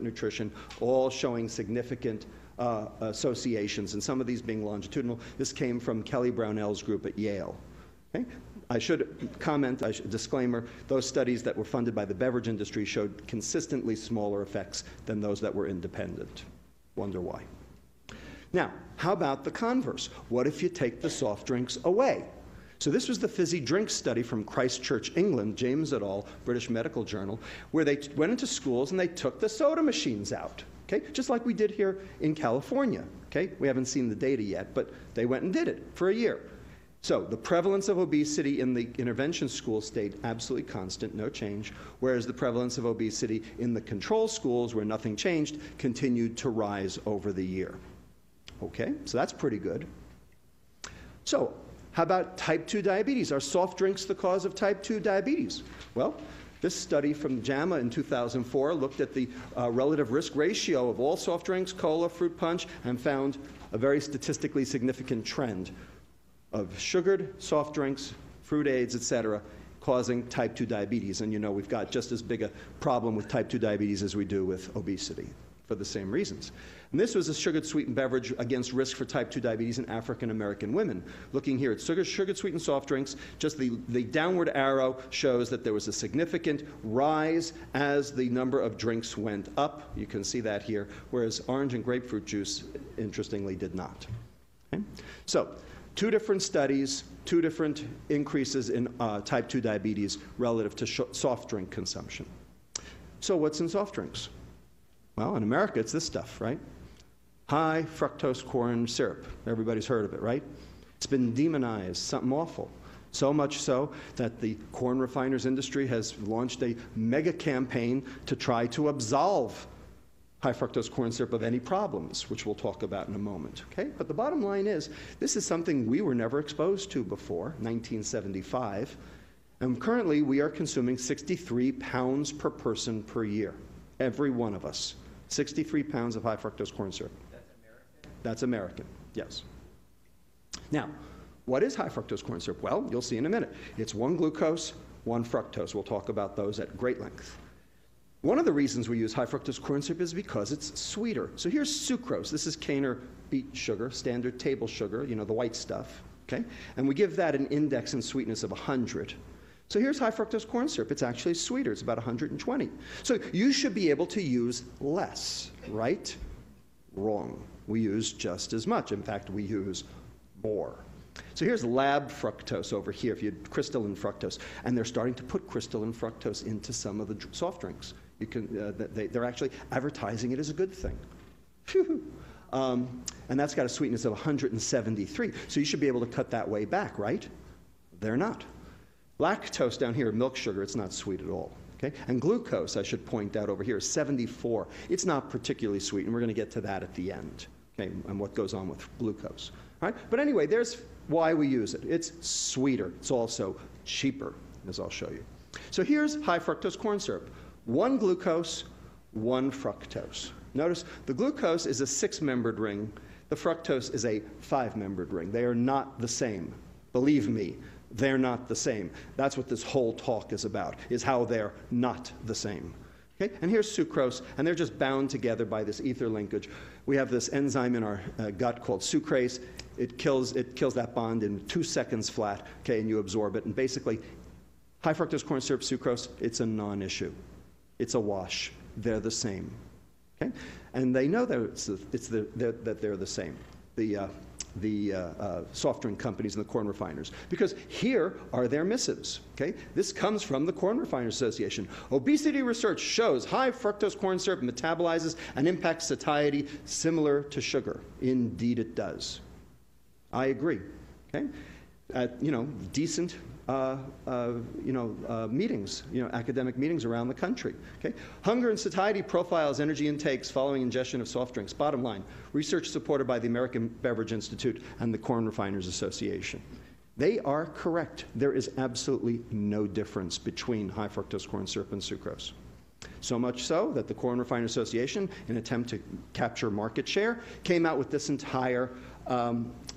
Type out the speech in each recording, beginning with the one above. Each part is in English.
nutrition, all showing significant associations, and some of these being longitudinal. This came from Kelly Brownell's group at Yale. Okay? I should comment, disclaimer, those studies that were funded by the beverage industry showed consistently smaller effects than those that were independent. Wonder why. Now, how about the converse? What if you take the soft drinks away? So this was the fizzy drink study from Christchurch, England, James et al., British Medical Journal, where they went into schools and they took the soda machines out, okay? Just like we did here in California, okay? We haven't seen the data yet, but they went and did it for a year. So the prevalence of obesity in the intervention schools stayed absolutely constant, no change, whereas the prevalence of obesity in the control schools, where nothing changed, continued to rise over the year. Okay, so that's pretty good. So, how about type 2 diabetes? Are soft drinks the cause of type 2 diabetes? Well, this study from JAMA in 2004 looked at the relative risk ratio of all soft drinks, cola, fruit punch, and found a very statistically significant trend of sugared soft drinks, fruit aids, etc., causing type 2 diabetes. And you know we've got just as big a problem with type 2 diabetes as we do with obesity for the same reasons. And this was a sugared sweetened beverage against risk for type 2 diabetes in African American women. Looking here at sugared sweetened soft drinks, just the downward arrow shows that there was a significant rise as the number of drinks went up. You can see that here, whereas orange and grapefruit juice, interestingly, did not. Okay? So, two different studies, two different increases in type 2 diabetes relative to soft drink consumption. So what's in soft drinks? Well, in America, it's this stuff, right? High fructose corn syrup. Everybody's heard of it, right? It's been demonized, something awful. So much so that the corn refiners industry has launched a mega campaign to try to absolve high fructose corn syrup of any problems, which we'll talk about in a moment, okay? But the bottom line is, this is something we were never exposed to before, 1975, and currently we are consuming 63 pounds per person per year, every one of us. 63 pounds of high fructose corn syrup. That's American? That's American, yes. Now, what is high fructose corn syrup? Well, you'll see in a minute. It's one glucose, one fructose. We'll talk about those at great length. One of the reasons we use high fructose corn syrup is because it's sweeter. So here's sucrose. This is cane or beet sugar, standard table sugar, you know, the white stuff, okay? And we give that an index in sweetness of 100. So here's high fructose corn syrup. It's actually sweeter. It's about 120. So you should be able to use less, right? Wrong. We use just as much. In fact, we use more. So here's lab fructose over here, if you had crystalline fructose. And they're starting to put crystalline fructose into some of the soft drinks. You can, they're actually advertising it as a good thing. And that's got a sweetness of 173. So you should be able to cut that way back, right? They're not. Lactose down here, milk sugar, it's not sweet at all. Okay? And glucose, I should point out over here, is 74. It's not particularly sweet, and we're going to get to that at the end, okay, and what goes on with glucose. All right? But anyway, there's why we use it. It's sweeter. It's also cheaper, as I'll show you. So here's high fructose corn syrup. One glucose, one fructose. Notice the glucose is a 6-membered ring. The fructose is a 5-membered ring. They are not the same. Believe me, they're not the same. That's what this whole talk is about, is how they're not the same. Okay? And here's sucrose, and they're just bound together by this ether linkage. We have this enzyme in our gut called sucrase. It kills that bond in 2 seconds flat, okay, and you absorb it. And basically, high fructose corn syrup, sucrose, it's a non-issue. It's a wash. They're the same. Okay? And they know that they're the same. The soft drink companies and the corn refiners, because here are their missives. Okay? This comes from the Corn Refiners Association. Obesity research shows high fructose corn syrup metabolizes and impacts satiety similar to sugar. Indeed it does. I agree. Okay? Decent meetings, academic meetings around the country. Okay? Hunger and satiety profiles energy intakes following ingestion of soft drinks. Bottom line, research supported by the American Beverage Institute and the Corn Refiners Association. They are correct. There is absolutely no difference between high fructose corn syrup and sucrose. So much so that the Corn Refiners Association, in an attempt to capture market share, came out with this entire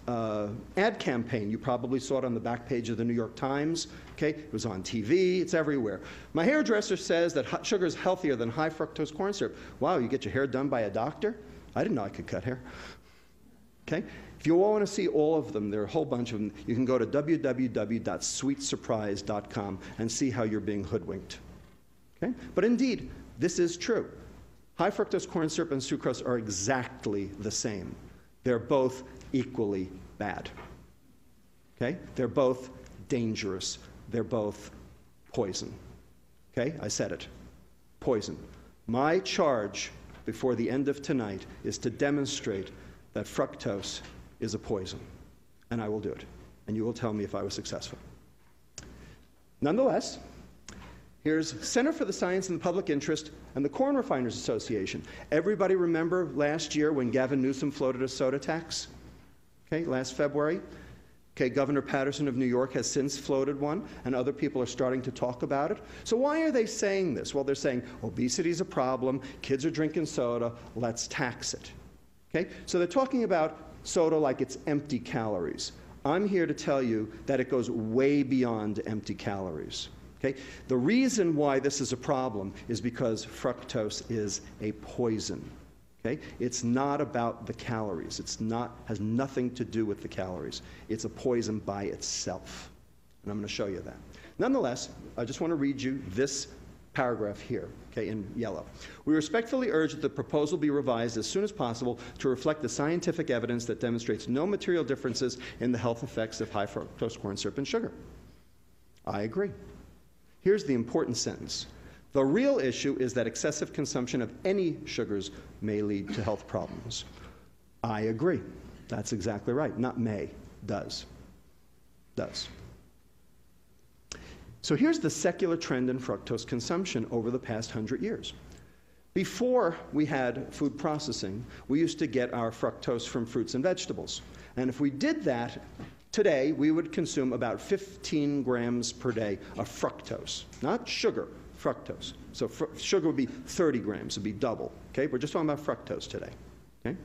ad campaign. You probably saw it on the back page of the New York Times. Okay? It was on TV. It's everywhere. My hairdresser says that sugar is healthier than high fructose corn syrup. Wow, you get your hair done by a doctor? I didn't know I could cut hair. Okay? If you all want to see all of them, there are a whole bunch of them. You can go to www.sweetsurprise.com and see how you're being hoodwinked. Okay? But indeed, this is true. High fructose corn syrup and sucrose are exactly the same. They're both equally bad. Okay? They're both dangerous. They're both poison. Okay? I said it. Poison. My charge before the end of tonight is to demonstrate that fructose is a poison. And I will do it. And you will tell me if I was successful. Nonetheless, here's Center for the Science and the Public Interest and the Corn Refiners Association. Everybody remember last year when Gavin Newsom floated a soda tax? Okay, last February. Okay, Governor Patterson of New York has since floated one, and other people are starting to talk about it. So why are they saying this? Well, they're saying obesity is a problem, kids are drinking soda, let's tax it. Okay, so they're talking about soda like it's empty calories. I'm here to tell you that it goes way beyond empty calories. Okay? The reason why this is a problem is because fructose is a poison. Okay? It's not about the calories. Has nothing to do with the calories. It's a poison by itself. And I'm going to show you that. Nonetheless, I just want to read you this paragraph here, okay, in yellow. We respectfully urge that the proposal be revised as soon as possible to reflect the scientific evidence that demonstrates no material differences in the health effects of high fructose corn syrup and sugar. I agree. Here's the important sentence. The real issue is that excessive consumption of any sugars may lead to health problems. I agree. That's exactly right. Not may. Does. Does. So here's the secular trend in fructose consumption over the past 100 years. Before we had food processing, we used to get our fructose from fruits and vegetables. And if we did that, today, we would consume about 15 grams per day of fructose, not sugar, fructose. So sugar would be 30 grams, it would be double. Okay, we're just talking about fructose today. Okay?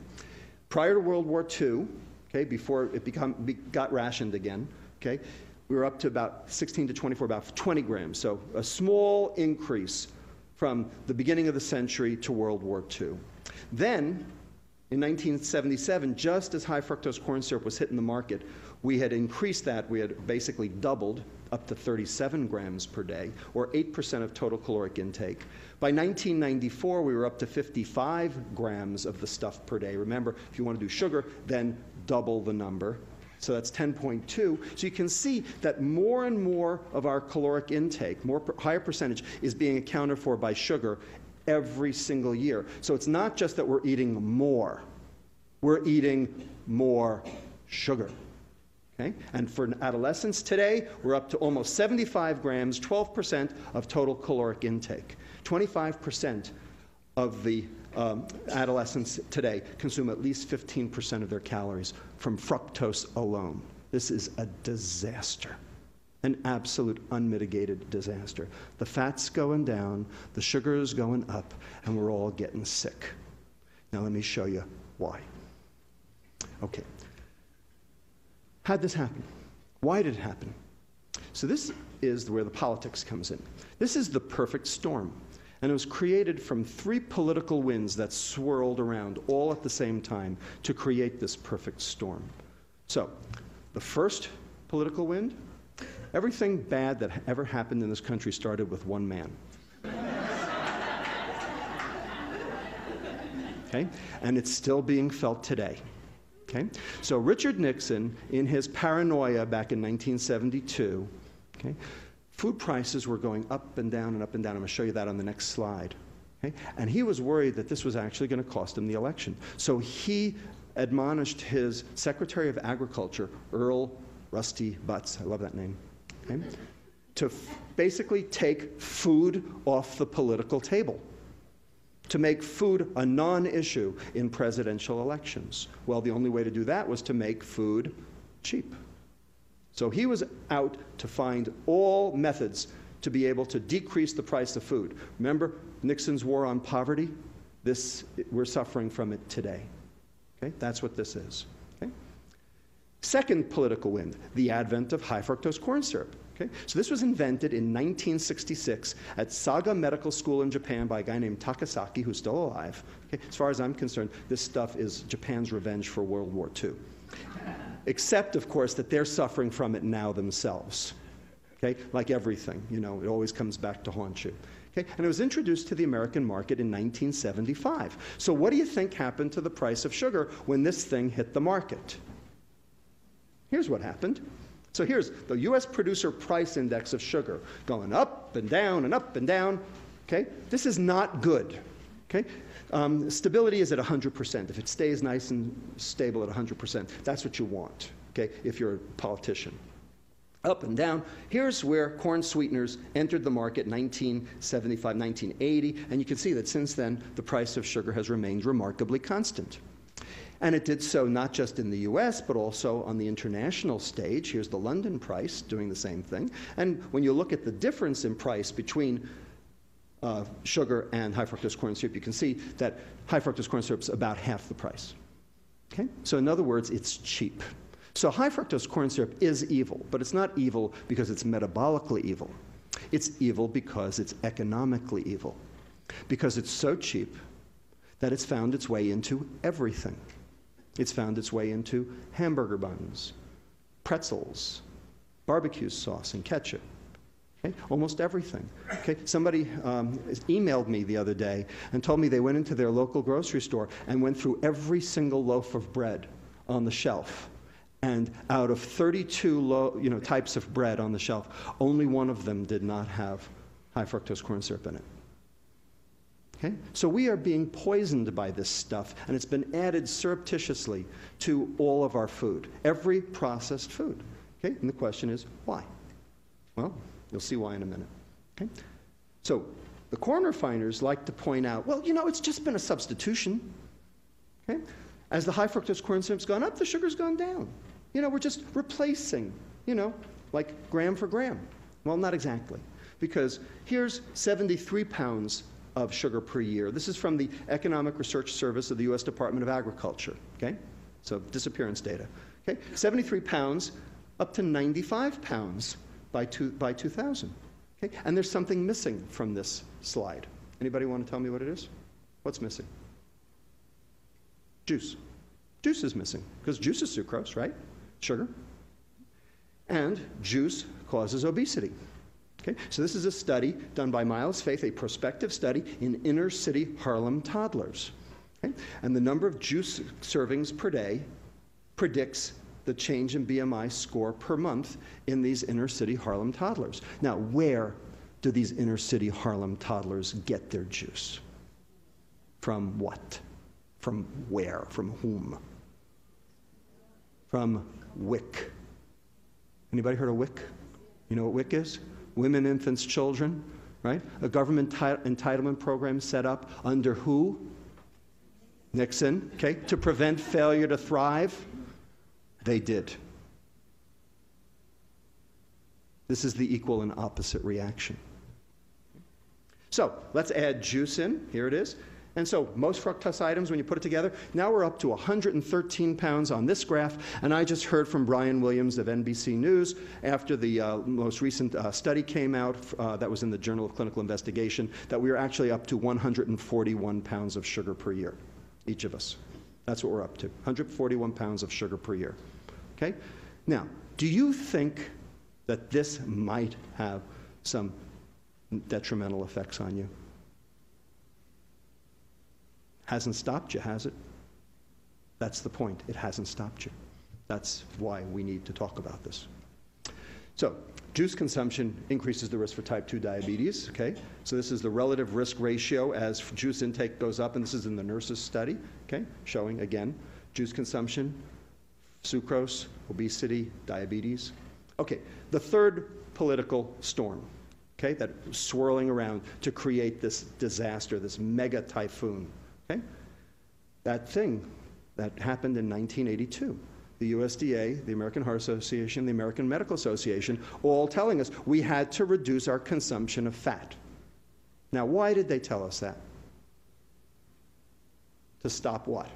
Prior to World War II, okay, before it got rationed again, okay, we were up to about 16 to 24, about 20 grams. So a small increase from the beginning of the century to World War II. Then, in 1977, just as high fructose corn syrup was hitting the market, we had increased that. We had basically doubled up to 37 grams per day, or 8% of total caloric intake. By 1994, we were up to 55 grams of the stuff per day. Remember, if you want to do sugar, then double the number. So that's 10.2. So you can see that more and more of our caloric intake, higher percentage, is being accounted for by sugar every single year. So it's not just that we're eating more. We're eating more sugar. Okay? And for adolescents today, we're up to almost 75 grams, 12% of total caloric intake. 25% of the adolescents today consume at least 15% of their calories from fructose alone. This is a disaster, an absolute unmitigated disaster. The fat's going down, the sugar is going up, and we're all getting sick. Now let me show you why. Okay. How'd this happen? Why did it happen? So this is where the politics comes in. This is the perfect storm. And it was created from 3 political winds that swirled around all at the same time to create this perfect storm. So, the first political wind, everything bad that ever happened in this country started with one man. Okay? And it's still being felt today. Okay? So Richard Nixon, in his paranoia back in 1972, okay, food prices were going up and down and up and down. I'm going to show you that on the next slide. Okay? And he was worried that this was actually going to cost him the election. So he admonished his Secretary of Agriculture, Earl Rusty Butz, I love that name, okay, to basically take food off the political table, to make food a non-issue in presidential elections. Well, the only way to do that was to make food cheap. So he was out to find all methods to be able to decrease the price of food. Remember Nixon's war on poverty? We're suffering from it today. Okay? That's what this is. Okay? Second political wind, the advent of high fructose corn syrup. Okay? So this was invented in 1966 at Saga Medical School in Japan by a guy named Takasaki, who's still alive. Okay? As far as I'm concerned, this stuff is Japan's revenge for World War II. Except, of course, that they're suffering from it now themselves. Okay? Like everything, you know, it always comes back to haunt you. Okay? And it was introduced to the American market in 1975. So what do you think happened to the price of sugar when this thing hit the market? Here's what happened. So here's the U.S. producer price index of sugar going up and down and up and down. Okay? This is not good. Okay? Stability is at 100%. If it stays nice and stable at 100%, that's what you want, okay, if you're a politician. Up and down. Here's where corn sweeteners entered the market in 1975, 1980, and you can see that since then, the price of sugar has remained remarkably constant. And it did so not just in the US, but also on the international stage. Here's the London price doing the same thing. And when you look at the difference in price between sugar and high fructose corn syrup, you can see that high fructose corn syrup is about half the price. Okay? So in other words, it's cheap. So high fructose corn syrup is evil, but it's not evil because it's metabolically evil. It's evil because it's economically evil, because it's so cheap that it's found its way into everything. It's found its way into hamburger buns, pretzels, barbecue sauce, and ketchup. Okay? Almost everything. Okay? Somebody emailed me the other day and told me they went into their local grocery store and went through every single loaf of bread on the shelf. And out of 32 types of bread on the shelf, only one of them did not have high fructose corn syrup in it. Okay? So we are being poisoned by this stuff, and it's been added surreptitiously to all of our food, every processed food. Okay? And the question is, why? Well, you'll see why in a minute. Okay? So the corn refiners like to point out, well, you know, it's just been a substitution. Okay? As the high fructose corn syrup's gone up, the sugar's gone down. You know, we're just replacing, you know, like gram for gram. Well, not exactly, because here's 73 pounds of sugar per year. This is from the Economic Research Service of the U.S. Department of Agriculture. Okay? So disappearance data. Okay? 73 pounds up to 95 pounds by 2000. Okay? And there's something missing from this slide. Anybody want to tell me what it is? What's missing? Juice. Juice is missing, because juice is sucrose, right? Sugar. And juice causes obesity. Okay? So this is a study done by Miles Faith, a prospective study in inner-city Harlem toddlers. Okay? And the number of juice servings per day predicts the change in BMI score per month in these inner-city Harlem toddlers. Now, where do these inner-city Harlem toddlers get their juice? From what? From where? From whom? From WIC. Anybody heard of WIC? You know what WIC is? Women, Infants, Children, right? A government entitlement program set up under who? Nixon, okay? To prevent failure to thrive. They did. This is the equal and opposite reaction. So let's add juice in. Here it is. And so most fructose items, when you put it together, now we're up to 113 pounds on this graph. And I just heard from Brian Williams of NBC News after the most recent study came out that was in the Journal of Clinical Investigation that we are actually up to 141 pounds of sugar per year, each of us. That's what we're up to, 141 pounds of sugar per year. Okay? Now, do you think that this might have some detrimental effects on you? Hasn't stopped you, has it? That's the point. It hasn't stopped you. That's why we need to talk about this. So, juice consumption increases the risk for type 2 diabetes, okay? So this is the relative risk ratio as juice intake goes up, and this is in the nurses study, okay? Showing, again, juice consumption, sucrose, obesity, diabetes. Okay, the third political storm, okay, that was swirling around to create this disaster, this mega typhoon. Okay? That thing that happened in 1982, the USDA, the American Heart Association, the American Medical Association, all telling us we had to reduce our consumption of fat. Now, why did they tell us that? To stop what?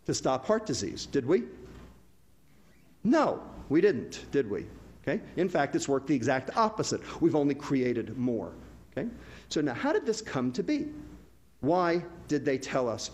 To stop heart disease. Did we? No, we didn't, did we? Okay? In fact, it's worked the exact opposite. We've only created more. Okay? So now, how did this come to be? Why did they tell us